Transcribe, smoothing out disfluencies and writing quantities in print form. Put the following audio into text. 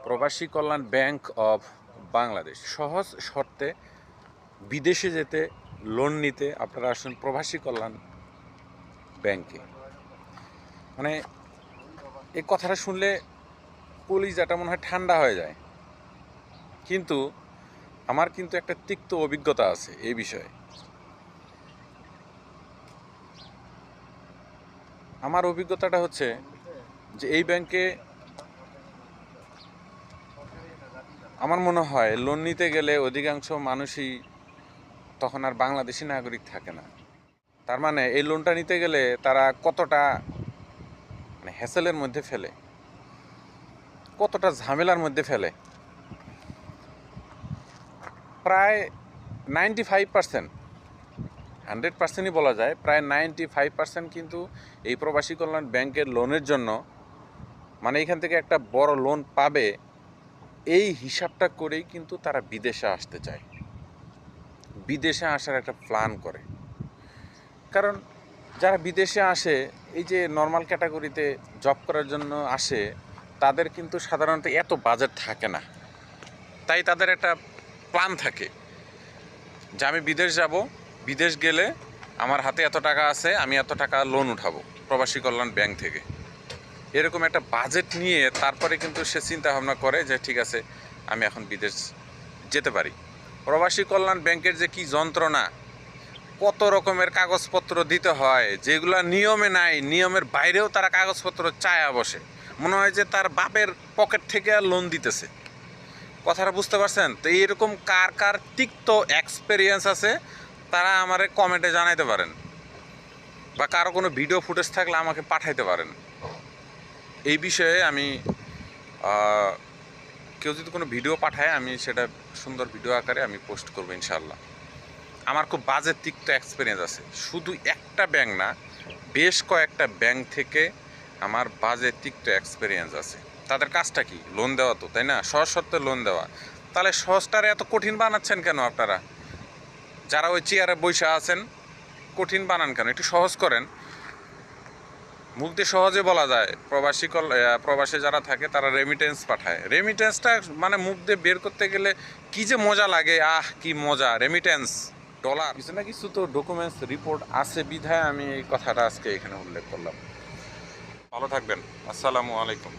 প্রবাসী কল্যাণ bank of Bangladesh সহজ শর্তে বিদেশে যেতে লোন নিতে আপনারা আসুন প্রবাসী কল্যাণ ব্যাংকে। মানে এই কথাটা শুনলে কলিজাটা মনে হয় ঠান্ডা হয়ে যায়, কিন্তু আমার কিন্তু একটা তিক্ত অভিজ্ঞতা আছে এই বিষয়ে। আমার অভিজ্ঞতাটা হচ্ছে যে এই ব্যাংকে আমার মনে হয় লোন নিতে গেলে অধিকাংশ মানুষই তখন আর বাংলাদেশি নাগরিক থাকে না। তার মানে এই লোনটা নিতে গেলে তারা কতটা হ্যাসেলের মধ্যে ফেলে, কতটা ঝামেলার মধ্যে ফেলে। প্রায় 95%, 100%ই বলা যায়, প্রায় 95% কিন্তু এই প্রবাসী কল্যাণ ব্যাংকের লোনের জন্য এখান থেকে একটা বড় লোন পাবে এই হিসাবটা করেই কিন্তু তারা বিদেশে আসতে চায়, বিদেশে আসার একটা প্ল্যান করে। কারণ যারা বিদেশে আসে, এই যে নর্মাল ক্যাটাগরিতে জব করার জন্য আসে, তাদের কিন্তু সাধারণত এত বাজেট থাকে না। তাই তাদের একটা প্ল্যান থাকে যে আমি বিদেশ যাব, বিদেশ গেলে আমার হাতে এত টাকা আছে, আমি এত টাকা লোন উঠাবো প্রবাসী কল্যাণ ব্যাংক থেকে। এরকম একটা বাজেট নিয়ে তারপরে কিন্তু সে চিন্তা ভাবনা করে যে ঠিক আছে আমি এখন বিদেশ যেতে পারি। প্রবাসী কল্যাণ ব্যাংকের যে কি যন্ত্রণা, কত রকমের কাগজপত্র দিতে হয় যেগুলো নিয়মে নাই, নিয়মের বাইরেও তারা কাগজপত্র চায়া বসে, মনে হয় যে তার বাপের পকেট থেকে আর লোন দিতেছে। কথাটা বুঝতে পারছেন? তো এইরকম কার কার তিক্ত এক্সপেরিয়েন্স আছে তারা আমারে কমেন্টে জানাইতে পারেন, বা কারো কোনো ভিডিও ফুটেজ থাকলে আমাকে পাঠাইতে পারেন। এই বিষয়ে আমি কেউ যদি কোনো ভিডিও পাঠায়, আমি সেটা সুন্দর ভিডিও আকারে আমি পোস্ট করবো ইনশাল্লাহ। আমার খুব বাজে তিক্ত এক্সপিরিয়েন্স আছে, শুধু একটা ব্যাংক না, বেশ কয়েকটা ব্যাংক থেকে আমার বাজে তিক্ত এক্সপিরিয়েন্স আছে। তাদের কাজটা কি? লোন দেওয়া, তো তাই না? সহজ শর্তে লোন দেওয়া। তাহলে সহজটারে এত কঠিন বানাচ্ছেন কেন আপনারা? যারা ওই চেয়ারে বসে আছেন, কঠিন বানান কেন? একটু সহজ করেন। মুখ দিয়ে সহজে বলা যায়, প্রবাসী যারা থাকে তারা রেমিটেন্স পাঠায়। রেমিটেন্সটা মুখ দিয়ে বের করতে গেলে কি যে মজা লাগে, আহ কি মজা! রেমিটেন্স, ডলার, কিছু না কিছু তো ডকুমেন্টস রিপোর্ট আছে বিধায় আমি এই কথাটা আজকে এখানে উল্লেখ করলাম। ভালো থাকবেন। আসসালামু আলাইকুম।